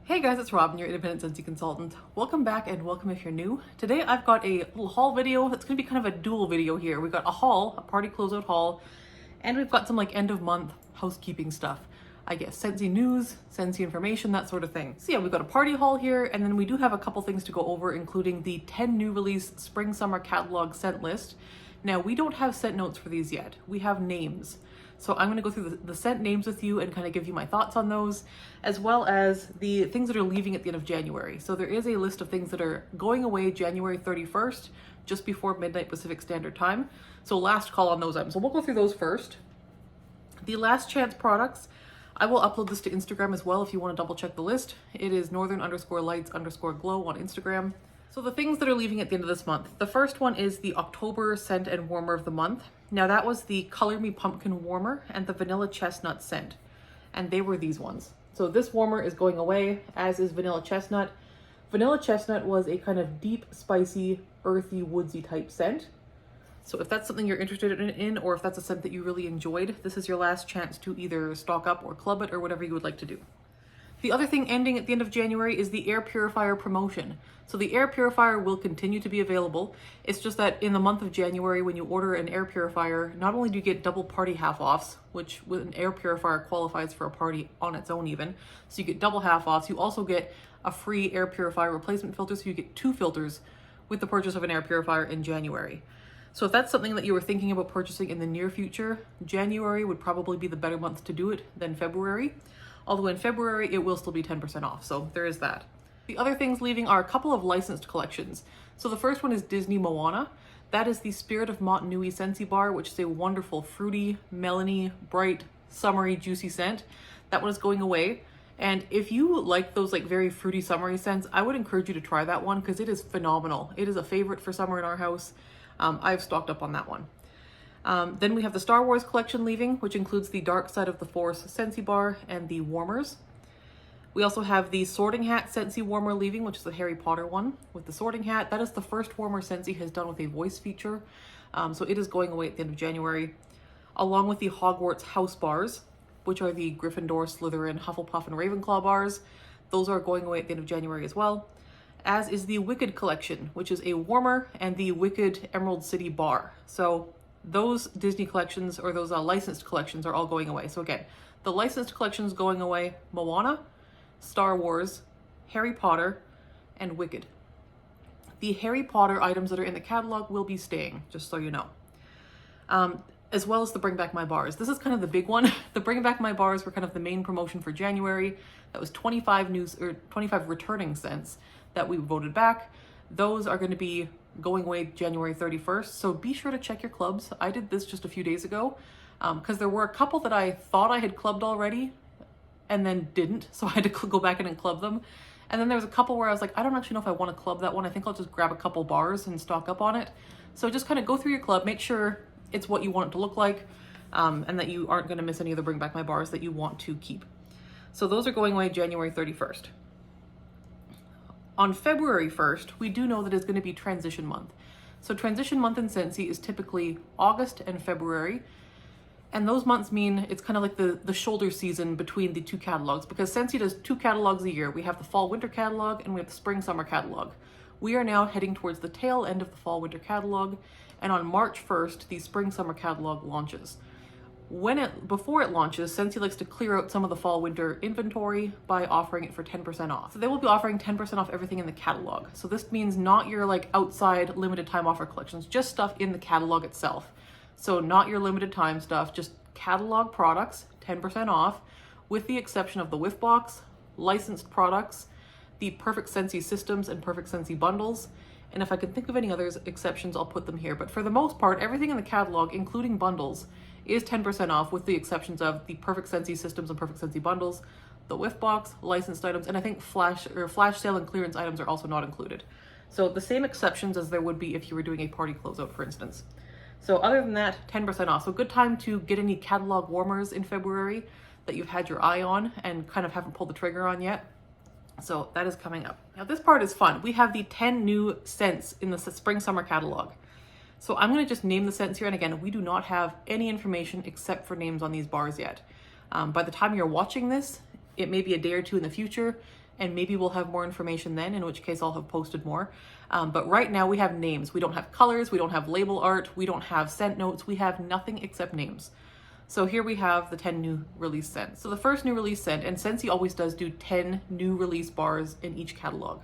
Hey guys, it's Robyn, your independent Scentsy consultant. Welcome back and welcome if you're new. Today I've got a little haul video that's going to be kind of a dual video here. We've got a haul, a party closeout haul, and we've got some like end of month housekeeping stuff. I guess Scentsy news, Scentsy information, that sort of thing. So yeah, we've got a party haul here, and then we do have a couple things to go over, including the 10 new release spring summer catalog scent list. Now we don't have scent notes for these yet. We have names. So I'm going to go through the scent names with you and kind of give you my thoughts on those, as well as the things that are leaving at the end of January. So there is a list of things that are going away January 31st, just before midnight Pacific Standard Time. So last call on those items. So we'll go through those first. The last chance products, I will upload this to Instagram as well if you want to double check the list. It is northern_lights_glow on Instagram. So the things that are leaving at the end of this month. The first one is the October scent and warmer of the month. Now that was the Color Me Pumpkin warmer and the Vanilla Chestnut scent. And they were these ones. So this warmer is going away, as is Vanilla Chestnut. Vanilla Chestnut was a kind of deep, spicy, earthy, woodsy type scent. So if that's something you're interested in, or if that's a scent that you really enjoyed, this is your last chance to either stock up or club it or whatever you would like to do. The other thing ending at the end of January is the Air Purifier Promotion. So the air purifier will continue to be available. It's just that in the month of January, when you order an air purifier, not only do you get double party half-offs, which with an air purifier qualifies for a party on its own even, so you get double half-offs, you also get a free air purifier replacement filter, so you get 2 filters with the purchase of an air purifier in January. So if that's something that you were thinking about purchasing in the near future, January would probably be the better month to do it than February. Although in February, it will still be 10% off, so there is that. The other things leaving are a couple of licensed collections. So the first one is Disney Moana. That is the Spirit of Motunui Scentsy Bar, which is a wonderful, fruity, melony, bright, summery, juicy scent. That one is going away. And if you like those like very fruity, summery scents, I would encourage you to try that one because it is phenomenal. It is a favorite for summer in our house. I've stocked up on that one. Then we have the Star Wars collection leaving, which includes the Dark Side of the Force Scentsy Bar and the warmers. We also have the Sorting Hat Scentsy warmer leaving, which is the Harry Potter one with the sorting hat. That is the first warmer Scentsy has done with a voice feature. So it is going away at the end of January, along with the Hogwarts House Bars, which are the Gryffindor, Slytherin, Hufflepuff, and Ravenclaw bars. Those are going away at the end of January as well, as is the Wicked collection, which is a warmer, and the Wicked Emerald City bar. So those Disney collections, or those licensed collections, are all going away. So again, the licensed collections going away: Moana, Star Wars, Harry Potter, and Wicked. The Harry Potter items that are in the catalog will be staying, just so you know. As well as the Bring Back My Bars. This is kind of the big one. The Bring Back My Bars were kind of the main promotion for January. That was 25 returning scents that we voted back. Those are going to be going away January 31st. So be sure to check your clubs. I did this just a few days ago because there were a couple that I thought I had clubbed already and then didn't. So I had to go back in and club them. And then there was a couple where I was like, I don't actually know if I want to club that one. I think I'll just grab a couple bars and stock up on it. So just kind of go through your club, make sure it's what you want it to look like, and that you aren't going to miss any of the Bring Back My Bars that you want to keep. So those are going away January 31st. On February 1st, we do know that it's going to be transition month. So transition month in Scentsy is typically August and February. And those months mean it's kind of like the shoulder season between the two catalogs, because Scentsy does 2 catalogs a year. We have the fall winter catalog and we have the spring summer catalog. We are now heading towards the tail end of the fall winter catalog, and on March 1st, the spring summer catalog launches. Before it launches, Scentsy likes to clear out some of the fall winter inventory by offering it for 10% off. So they will be offering 10% off everything in the catalog. So this means not your like outside limited time offer collections, just stuff in the catalog itself. So not your limited time stuff, just catalog products, 10% off, with the exception of the Whiff Box, licensed products, the Perfect Scentsy systems and Perfect Scentsy bundles. And if I can think of any other exceptions, I'll put them here. But for the most part, everything in the catalog, including bundles, is 10% off, with the exceptions of the Perfect Scentsy systems and Perfect Scentsy bundles, the Whiff Box, licensed items, and I think flash sale and clearance items are also not included. So the same exceptions as there would be if you were doing a party closeout, for instance. So other than that, 10% off. So good time to get any catalog warmers in February that you've had your eye on and kind of haven't pulled the trigger on yet. So that is coming up. Now this part is fun. We have the 10 new scents in the spring summer catalog. So I'm going to just name the scents here. And again, we do not have any information except for names on these bars yet. By the time you're watching this, it may be a day or two in the future, and maybe we'll have more information then, in which case I'll have posted more. But right now we have names. We don't have colors, we don't have label art, we don't have scent notes, we have nothing except names. So here we have the 10 new release scents. So the first new release scent, and Scentsy always does do 10 new release bars in each catalog.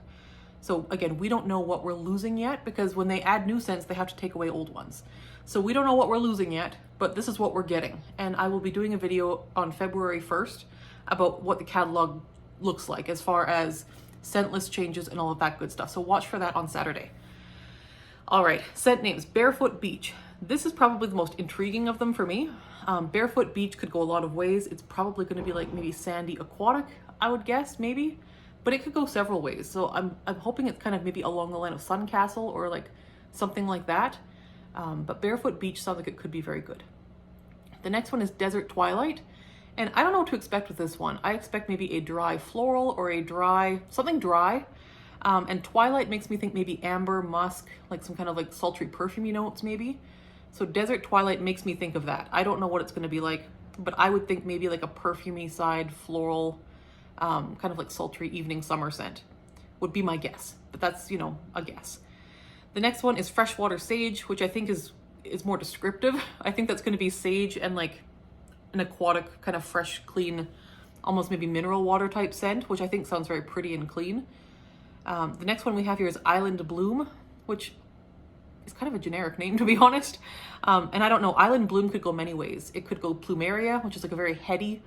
So again, we don't know what we're losing yet, because when they add new scents, they have to take away old ones. So we don't know what we're losing yet, but this is what we're getting. And I will be doing a video on February 1st about what the catalog looks like as far as scent list changes and all of that good stuff. So watch for that on Saturday. All right, scent names. Barefoot Beach. This is probably the most intriguing of them for me. Barefoot Beach could go a lot of ways. It's probably going to be like maybe sandy aquatic, I would guess, maybe. But it could go several ways. So I'm hoping it's kind of maybe along the line of Sun Castle or like something like that. But Barefoot Beach sounds like it could be very good. The next one is Desert Twilight. And I don't know what to expect with this one. I expect maybe a dry floral or a dry, something dry. And Twilight makes me think maybe amber, musk, like some kind of like sultry perfumey notes maybe. So Desert Twilight makes me think of that. I don't know what it's going to be like, but I would think maybe like a perfumey side floral, kind of like sultry evening summer scent would be my guess. But that's, you know, a guess. The next one is Freshwater Sage, which I think is more descriptive. I think that's going to be sage and like an aquatic kind of fresh, clean, almost maybe mineral water type scent, which I think sounds very pretty and clean. The next one we have here is Island Bloom, which is kind of a generic name, to be honest. And I don't know, Island Bloom could go many ways. It could go Plumeria, which is like a very heady,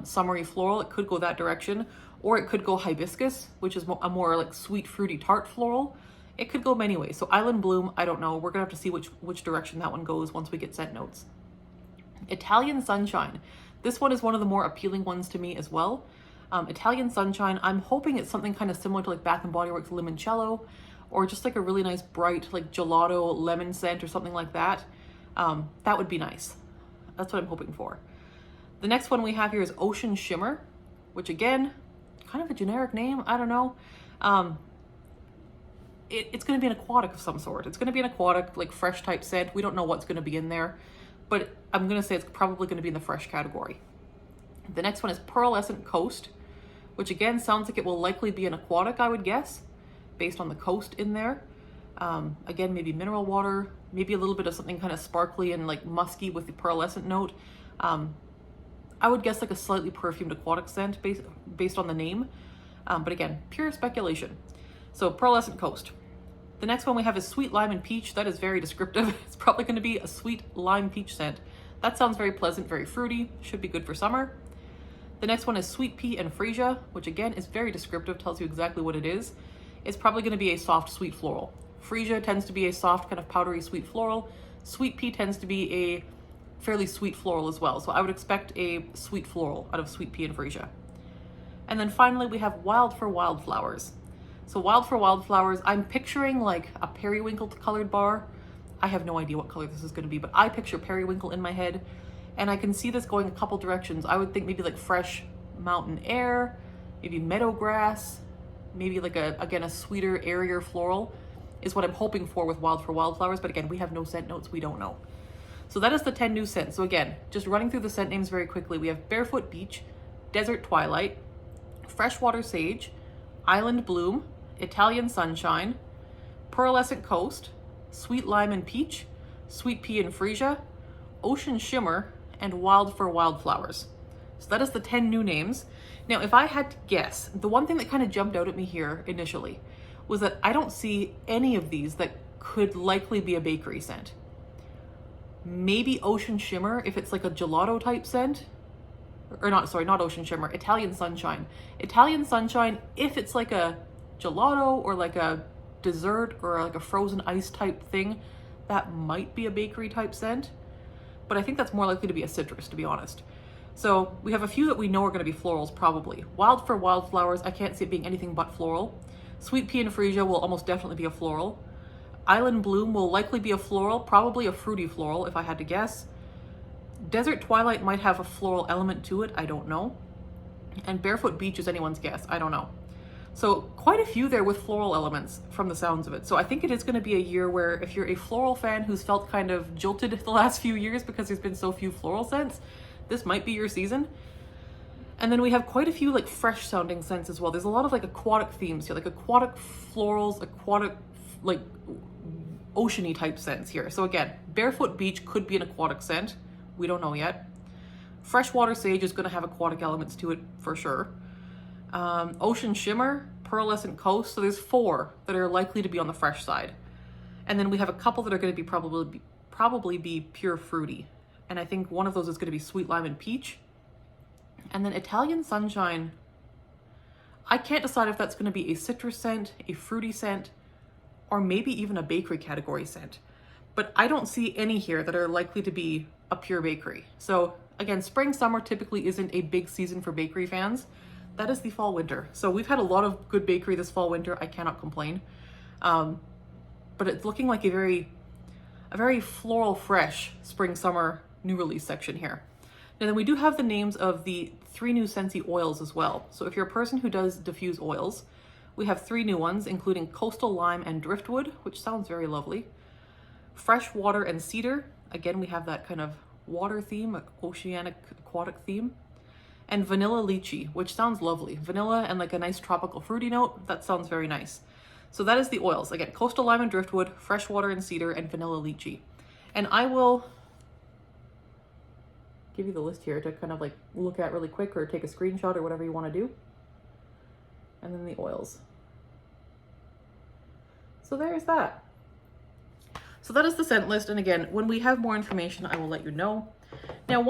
summery floral. It could go that direction. Or it could go Hibiscus, which is a more like sweet, fruity, tart floral. It could go many ways. So Island Bloom, I don't know. We're gonna have to see which direction that one goes once we get scent notes. Italian Sunshine. This one is one of the more appealing ones to me as well. Italian Sunshine, I'm hoping it's something kind of similar to like Bath & Body Works Limoncello, or just like a really nice bright like gelato lemon scent or something like that. That would be nice. That's what I'm hoping for. The next one we have here is Ocean Shimmer, which again, kind of a generic name. I don't know. It's going to be an aquatic of some sort. It's going to be an aquatic, like fresh type scent. We don't know what's going to be in there, but I'm going to say it's probably going to be in the fresh category. The next one is Pearlescent Coast, which again sounds like it will likely be an aquatic, I would guess, based on the coast in there. Again, maybe mineral water, maybe a little bit of something kind of sparkly and like musky with the pearlescent note. I would guess like a slightly perfumed aquatic scent based on the name. But again, pure speculation. So Pearlescent Coast. The next one we have is Sweet Lime and Peach. That is very descriptive. It's probably going to be a sweet lime peach scent. That sounds very pleasant, very fruity. Should be good for summer. The next one is Sweet Pea and Freesia, which again is very descriptive, tells you exactly what it is. It's probably going to be a soft, sweet floral. Freesia tends to be a soft, kind of powdery, sweet floral. Sweet Pea tends to be a fairly sweet floral as well. So I would expect a sweet floral out of Sweet Pea and Freesia. And then finally, we have Wild for Wildflowers. So Wild for Wildflowers, I'm picturing like a periwinkle colored bar. I have no idea what color this is going to be, but I picture periwinkle in my head. And I can see this going a couple directions. I would think maybe like fresh mountain air, maybe meadow grass, maybe like a sweeter, airier floral is what I'm hoping for with Wild for Wildflowers. But again, we have no scent notes. We don't know. So that is the 10 new scents. So again, just running through the scent names very quickly. We have Barefoot Beach, Desert Twilight, Freshwater Sage, Island Bloom, Italian Sunshine, Pearlescent Coast, Sweet Lime and Peach, Sweet Pea and Freesia, Ocean Shimmer, and Wild for Wildflowers. So that is the 10 new names. Now, if I had to guess, the one thing that kind of jumped out at me here initially was that I don't see any of these that could likely be a bakery scent. Maybe Ocean Shimmer, if it's like a gelato type scent, or not Ocean Shimmer, Italian Sunshine. Italian Sunshine, if it's like a gelato or like a dessert or like a frozen ice type thing, that might be a bakery type scent. But I think that's more likely to be a citrus, to be honest. So we have a few that we know are going to be florals, probably. Wild for Wildflowers, I can't see it being anything but floral. Sweet Pea and Freesia will almost definitely be a floral. Island Bloom will likely be a floral, probably a fruity floral if I had to guess. Desert Twilight might have a floral element to it, I don't know. And Barefoot Beach is anyone's guess, I don't know. So quite a few there with floral elements from the sounds of it. So I think it is going to be a year where if you're a floral fan who's felt kind of jilted the last few years because there's been so few floral scents, this might be your season. And then we have quite a few like fresh sounding scents as well. There's a lot of like aquatic themes here, like aquatic florals, aquatic like oceany type scents here. So again, Barefoot Beach could be an aquatic scent. We don't know yet. Freshwater Sage is going to have aquatic elements to it for sure. Ocean Shimmer, Pearlescent Coast. So there's 4 that are likely to be on the fresh side. And then we have a couple that are going to be probably be pure fruity. And I think one of those is going to be Sweet Lime and Peach. And then Italian Sunshine, I can't decide if that's going to be a citrus scent, a fruity scent, or maybe even a bakery category scent. But I don't see any here that are likely to be a pure bakery. So again, spring, summer typically isn't a big season for bakery fans. That is the fall, winter. So we've had a lot of good bakery this fall, winter. I cannot complain. But it's looking like a very floral, fresh spring, summer new release section here. And then we do have the names of the 3 new Scentsy oils as well. So if you're a person who does diffuse oils, we have 3 new ones, including Coastal Lime and Driftwood, which sounds very lovely. Fresh Water and Cedar. Again, we have that kind of water theme, oceanic aquatic theme. And Vanilla Lychee, which sounds lovely. Vanilla and like a nice tropical fruity note. That sounds very nice. So that is the oils. Again, Coastal Lime and Driftwood, Fresh Water and Cedar, and Vanilla Lychee. And I will give you the list here to kind of like look at really quick or take a screenshot or whatever you want to do. And then the oils. So there's that. So that is the scent list. And again, when we have more information, I will let you know. Now,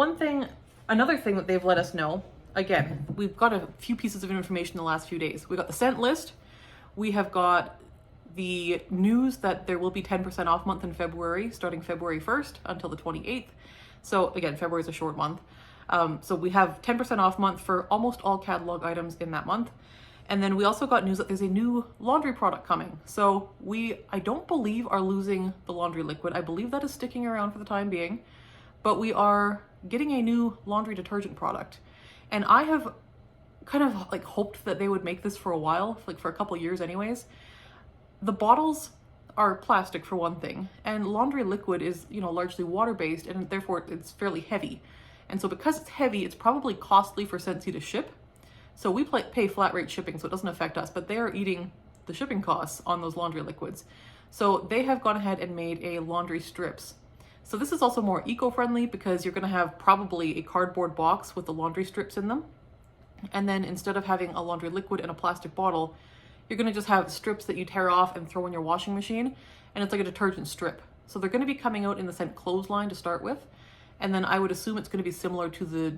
another thing that they've let us know, again, we've got a few pieces of information in the last few days. We got the scent list. We have got the news that there will be 10% off month in February, starting February 1st until the 28th. So again, February is a short month. So we have 10% off month for almost all catalog items in that month. And then we also got news that there's a new laundry product coming. So I don't believe are losing the laundry liquid. I believe that is sticking around for the time being, but we are getting a new laundry detergent product. And I have kind of like hoped that they would make this for a while, like for a couple years anyways. The bottles are plastic for one thing, and laundry liquid is, largely water-based, and therefore it's fairly heavy. And so because it's heavy, it's probably costly for Scentsy to ship. So we pay flat rate shipping, so it doesn't affect us, but they are eating the shipping costs on those laundry liquids. So they have gone ahead and made a laundry strips. So this is also more eco-friendly because you're gonna have probably a cardboard box with the laundry strips in them. And then instead of having a laundry liquid in a plastic bottle, you're gonna just have strips that you tear off and throw in your washing machine, and it's like a detergent strip. So they're gonna be coming out in the scent Clothesline to start with, and then I would assume it's gonna be similar to the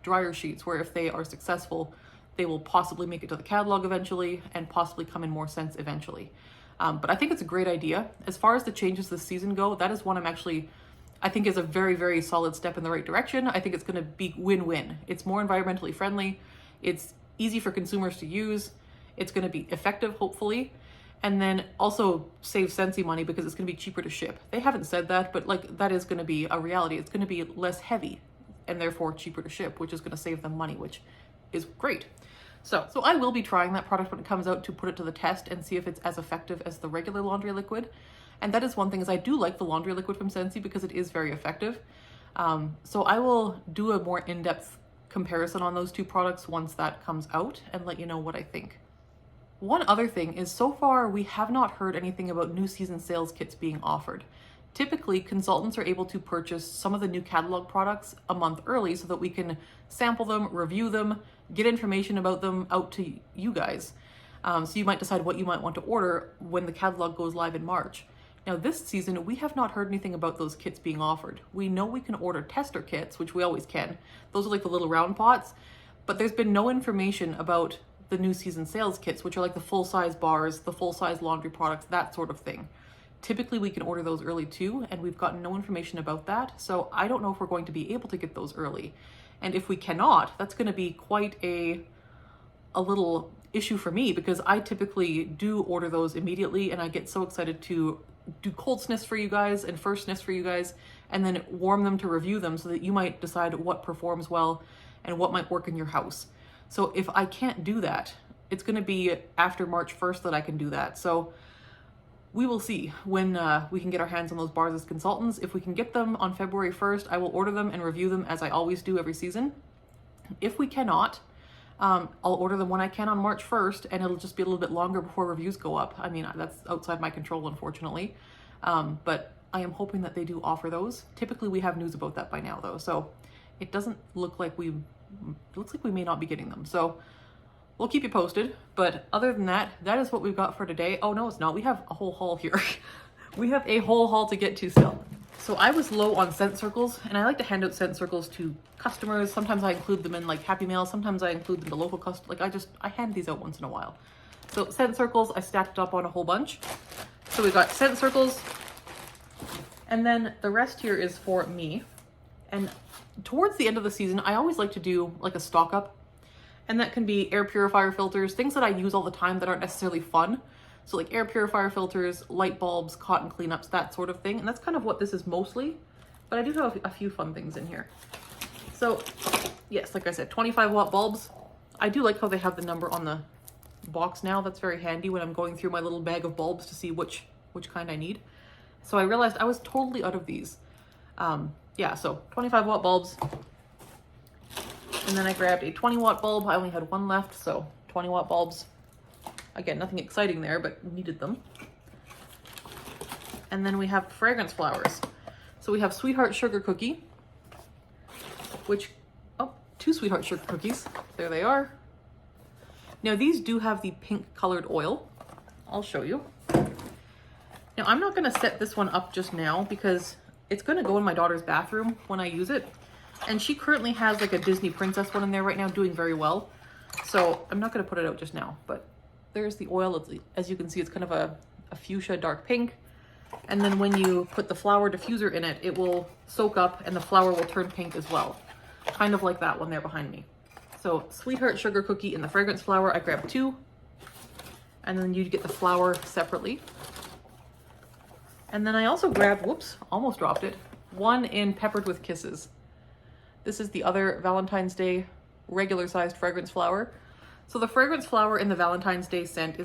dryer sheets, where if they are successful, they will possibly make it to the catalog eventually and possibly come in more scents eventually. But I think it's a great idea. As far as the changes this season go, that is one I think is a very, very solid step in the right direction. I think it's gonna be win-win. It's more environmentally friendly, it's easy for consumers to use, it's going to be effective, hopefully, and then also save Scentsy money because it's going to be cheaper to ship. They haven't said that, but like that is going to be a reality. It's going to be less heavy and therefore cheaper to ship, which is going to save them money, which is great. So I will be trying that product when it comes out to put it to the test and see if it's as effective as the regular laundry liquid. And that is one thing, is I do like the laundry liquid from Scentsy because it is very effective. So I will do a more in-depth comparison on those 2 products once that comes out and let you know what I think. One other thing is, so far we have not heard anything about new season sales kits being offered. Typically, consultants are able to purchase some of the new catalog products a month early so that we can sample them, review them, get information about them out to you guys. So you might decide what you might want to order when the catalog goes live in March. Now this season, we have not heard anything about those kits being offered. We know we can order tester kits, which we always can. Those are like the little round pots, but there's been no information about the new season sales kits, which are like the full-size bars, the full-size laundry products, that sort of thing. Typically we can order those early too, and we've gotten no information about that. So I don't know if we're going to be able to get those early. And if we cannot, that's going to be quite a little issue for me, because I typically do order those immediately, and I get so excited to do cold sniffs for you guys and first sniffs for you guys, and then warm them to review them so that you might decide what performs well and what might work in your house. So if I can't do that, it's going to be after March 1st that I can do that. So we will see when we can get our hands on those bars as consultants. If we can get them on February 1st, I will order them and review them as I always do every season. If we cannot, I'll order them when I can on March 1st, and it'll just be a little bit longer before reviews go up. I mean, that's outside my control, unfortunately. But I am hoping that they do offer those. Typically, we have news about that by now, though. So it doesn't look like it looks like we may not be getting them. So we'll keep you posted. But other than that, that is what we've got for today. Oh, no, it's not. We have a whole haul here. We have a whole haul to get to still. So I was low on scent circles, and I like to hand out scent circles to customers. Sometimes I include them in like Happy Mail. Sometimes I include them to local customers. Like I hand these out once in a while. So scent circles, I stacked up on a whole bunch. So we got scent circles, and then the rest here is for me. And towards the end of the season, I always like to do like a stock up, and that can be air purifier filters, things that I use all the time that aren't necessarily fun. So like air purifier filters, light bulbs, cotton cleanups, that sort of thing. And that's kind of what this is mostly, but I do have a few fun things in here. So yes, like I said, 25-watt bulbs. I do like how they have the number on the box now. That's very handy when I'm going through my little bag of bulbs to see which kind I need. So I realized I was totally out of these. Yeah, so 25-watt bulbs. And then I grabbed a 20-watt bulb. I only had one left, so 20-watt bulbs. Again, nothing exciting there, but needed them. And then we have fragrance flowers. So we have Sweetheart Sugar Cookie, which, oh, 2 Sweetheart Sugar Cookies. There they are. Now these do have the pink colored oil. I'll show you. Now I'm not gonna set this one up just now because it's gonna go in my daughter's bathroom when I use it. And she currently has like a Disney princess one in there right now doing very well. So I'm not gonna put it out just now, but there's the oil. As you can see, it's kind of a fuchsia dark pink. And then when you put the flower diffuser in it, it will soak up and the flower will turn pink as well. Kind of like that one there behind me. So Sweetheart Sugar Cookie and the fragrance flower, I grabbed 2. And then you get the flower separately. And then I also grabbed, whoops, almost dropped it, 1 in Peppered with Kisses. This is the other Valentine's Day regular sized fragrance flower. So the fragrance flower in the Valentine's Day scent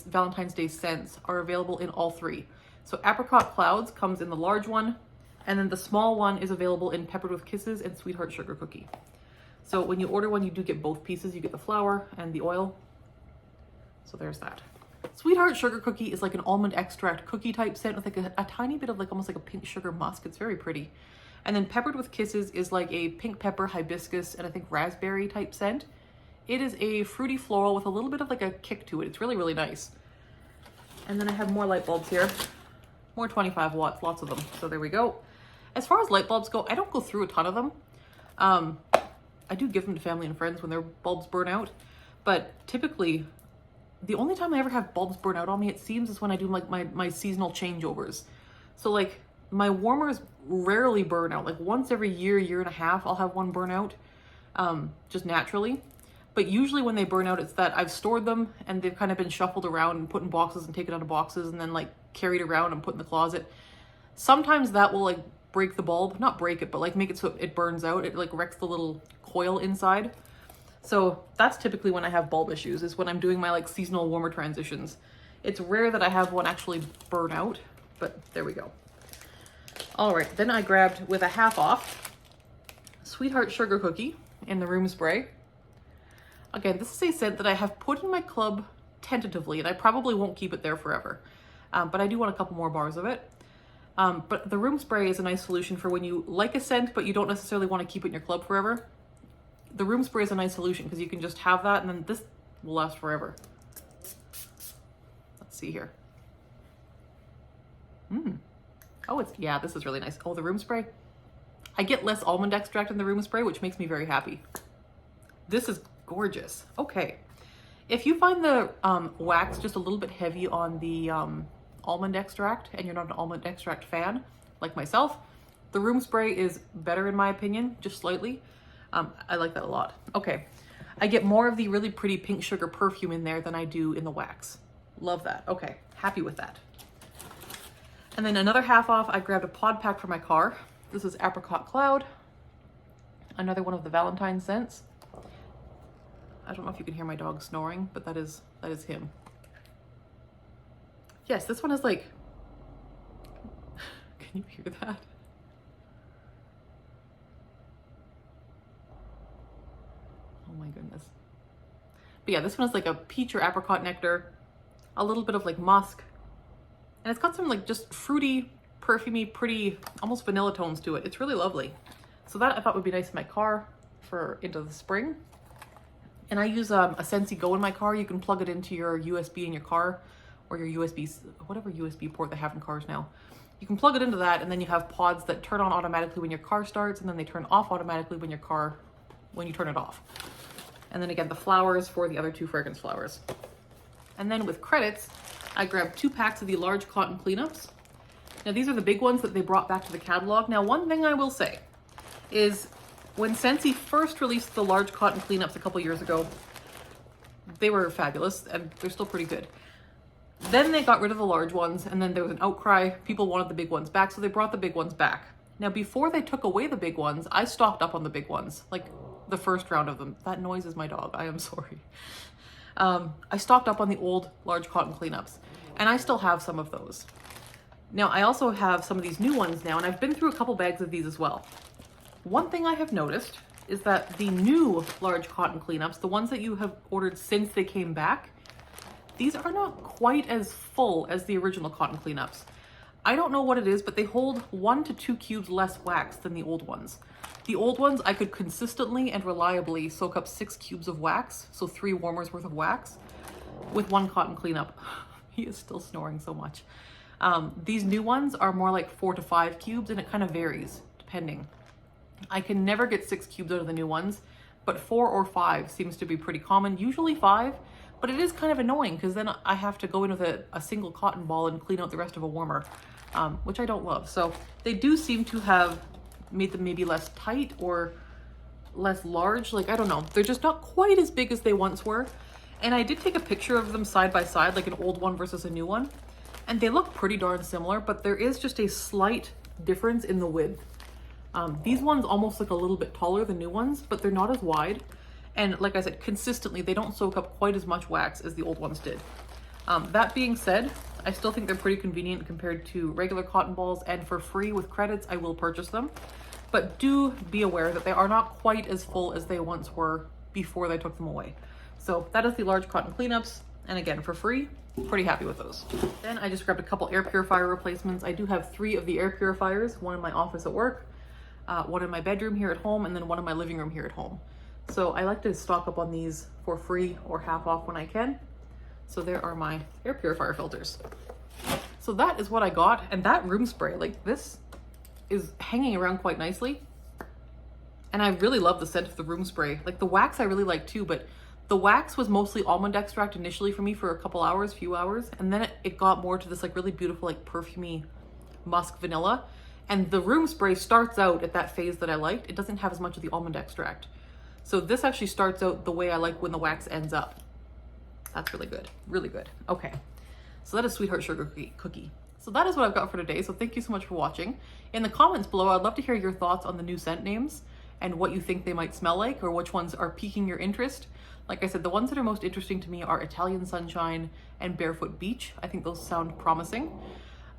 Valentine's Day scents are available in all 3. So Apricot Clouds comes in the large one, and then the small one is available in Peppered with Kisses and Sweetheart Sugar Cookie. So when you order one, you do get both pieces. You get the flower and the oil. So there's that. Sweetheart Sugar Cookie is like an almond extract cookie type scent with like a tiny bit of like almost like a pink sugar musk. It's very pretty. And then Peppered with Kisses is like a pink pepper, hibiscus, and I think raspberry type scent. It is a fruity floral with a little bit of like a kick to it. It's really, really nice. And then I have more light bulbs here. More 25 watts, lots of them. So there we go. As far as light bulbs go, I don't go through a ton of them. I do give them to family and friends when their bulbs burn out. But typically, the only time I ever have bulbs burn out on me, it seems, is when I do like my seasonal changeovers. So like my warmers rarely burn out. Like once every year and a half, I'll have one burn out, just naturally. But usually when they burn out, it's that I've stored them and they've kind of been shuffled around and put in boxes and taken out of boxes and then like carried around and put in the closet. Sometimes that will like break the bulb, not break it, but like make it so it burns out. It like wrecks the little coil inside. So that's typically when I have bulb issues, is when I'm doing my like seasonal warmer transitions. It's rare that I have one actually burn out, but there we go. All right, then I grabbed, with a half off, Sweetheart Sugar Cookie in the room spray. Again, this is a scent that I have put in my club tentatively, and I probably won't keep it there forever. But I do want a couple more bars of it. But the room spray is a nice solution for when you like a scent, but you don't necessarily want to keep it in your club forever. The room spray is a nice solution because you can just have that and then this will last forever. Let's see here. Oh, yeah, this is really nice. Oh, the room spray. I get less almond extract in the room spray, which makes me very happy. This is gorgeous. Okay. If you find the wax just a little bit heavy on the almond extract and you're not an almond extract fan, like myself, the room spray is better in my opinion, just slightly. I like that a lot. Okay. I get more of the really pretty pink sugar perfume in there than I do in the wax. Love that. Okay. Happy with that. And then another half off, I grabbed a pod pack for my car. This is Apricot Cloud. Another one of the Valentine scents. I don't know if you can hear my dog snoring, but that is him. Yes, this one is like, can you hear that? Oh my goodness. But yeah, this one is like a peach or apricot nectar, a little bit of like musk, and it's got some like just fruity, perfumey, pretty, almost vanilla tones to it. It's really lovely. So that I thought would be nice in my car for into the spring. And I use a Scentsy Go in my car. You can plug it into your USB in your car, or your USB, whatever USB port they have in cars now. You can plug it into that, and then you have pods that turn on automatically when your car starts, and then they turn off automatically when you turn it off. And then again, the flowers for the other 2 fragrance flowers. And then with credits, I grabbed 2 packs of the large cotton cleanups. Now these are the big ones that they brought back to the catalog. Now one thing I will say is when Scentsy first released the large cotton cleanups a couple years ago, they were fabulous and they're still pretty good. Then they got rid of the large ones, and then there was an outcry. People wanted the big ones back, so they brought the big ones back. Now before they took away the big ones, I stocked up on the big ones, like the first round of them. That noise is my dog, I am sorry. I stocked up on the old large cotton cleanups, and I still have some of those. Now I also have some of these new ones now, and I've been through a couple bags of these as well. One thing I have noticed is that the new large cotton cleanups, the ones that you have ordered since they came back, these are not quite as full as the original cotton cleanups. I don't know what it is, but they hold 1 to 2 cubes less wax than the old ones. The old ones, I could consistently and reliably soak up 6 cubes of wax, so 3 warmers worth of wax, with 1 cotton cleanup. He is still snoring so much. These new ones are more like 4 to 5 cubes, and it kind of varies, depending. I can never get 6 cubes out of the new ones, but 4 or 5 seems to be pretty common, usually 5. But it is kind of annoying because then I have to go in with a single cotton ball and clean out the rest of a warmer, which I don't love. So they do seem to have made them maybe less tight or less large. Like, I don't know. They're just not quite as big as they once were. And I did take a picture of them side by side, like an old one versus a new one. And they look pretty darn similar, but there is just a slight difference in the width. These ones almost look a little bit taller than new ones, but they're not as wide. And like I said, consistently, they don't soak up quite as much wax as the old ones did. That being said, I still think they're pretty convenient compared to regular cotton balls, and for free with credits, I will purchase them. But do be aware that they are not quite as full as they once were before they took them away. So that is the large cotton cleanups. And again, for free, pretty happy with those. Then I just grabbed a couple air purifier replacements. I do have 3 of the air purifiers, 1 in my office at work, 1 in my bedroom here at home, and then 1 in my living room here at home. So I like to stock up on these for free or half off when I can. So there are my air purifier filters. So that is what I got. And that room spray, like this is hanging around quite nicely. And I really love the scent of the room spray. Like the wax I really like too, but the wax was mostly almond extract initially for me for a couple hours, few hours. And then it got more to this like really beautiful, like perfumey musk vanilla. And the room spray starts out at that phase that I liked. It doesn't have as much of the almond extract. So this actually starts out the way I like when the wax ends up. That's really good, really good. Okay, so that is Sweetheart Sugar Cookie. So that is what I've got for today. So thank you so much for watching. In the comments below, I'd love to hear your thoughts on the new scent names and what you think they might smell like, or which ones are piquing your interest. Like I said, the ones that are most interesting to me are Italian Sunshine and Barefoot Beach. I think those sound promising.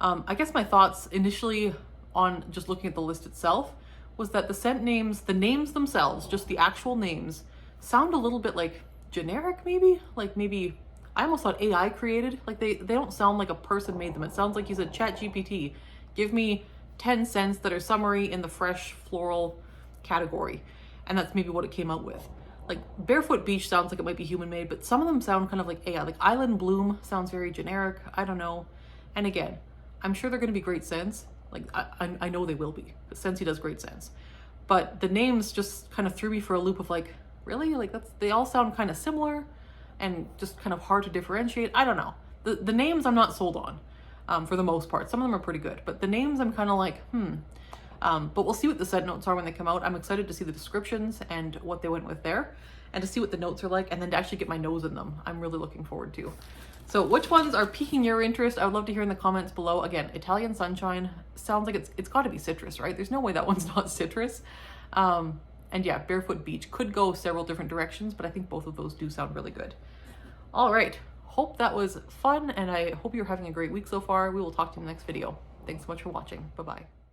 I guess my thoughts initially on just looking at the list itself was that the scent names, the names themselves, just the actual names, sound a little bit like generic maybe? Like maybe, I almost thought AI created. Like they don't sound like a person made them. It sounds like you said, ChatGPT, give me 10 scents that are summery in the fresh floral category. And that's maybe what it came out with. Like Barefoot Beach sounds like it might be human made, but some of them sound kind of like AI. Like Island Bloom sounds very generic. I don't know. And again, I'm sure they're going to be great scents. Like I know they will be. Scentsy does great scents, but the names just kind of threw me for a loop of like, really? Like they all sound kind of similar and just kind of hard to differentiate. I don't know. The names I'm not sold on for the most part. Some of them are pretty good, but the names I'm kind of like, but we'll see what the scent notes are when they come out. I'm excited to see the descriptions and what they went with there, and to see what the notes are like, and then to actually get my nose in them. I'm really looking forward to. So which ones are piquing your interest? I would love to hear in the comments below. Again, Italian Sunshine sounds like it's got to be citrus, right? There's no way that one's not citrus. And yeah, Barefoot Beach could go several different directions, but I think both of those do sound really good. All right, hope that was fun, and I hope you're having a great week so far. We will talk to you in the next video. Thanks so much for watching. Bye-bye.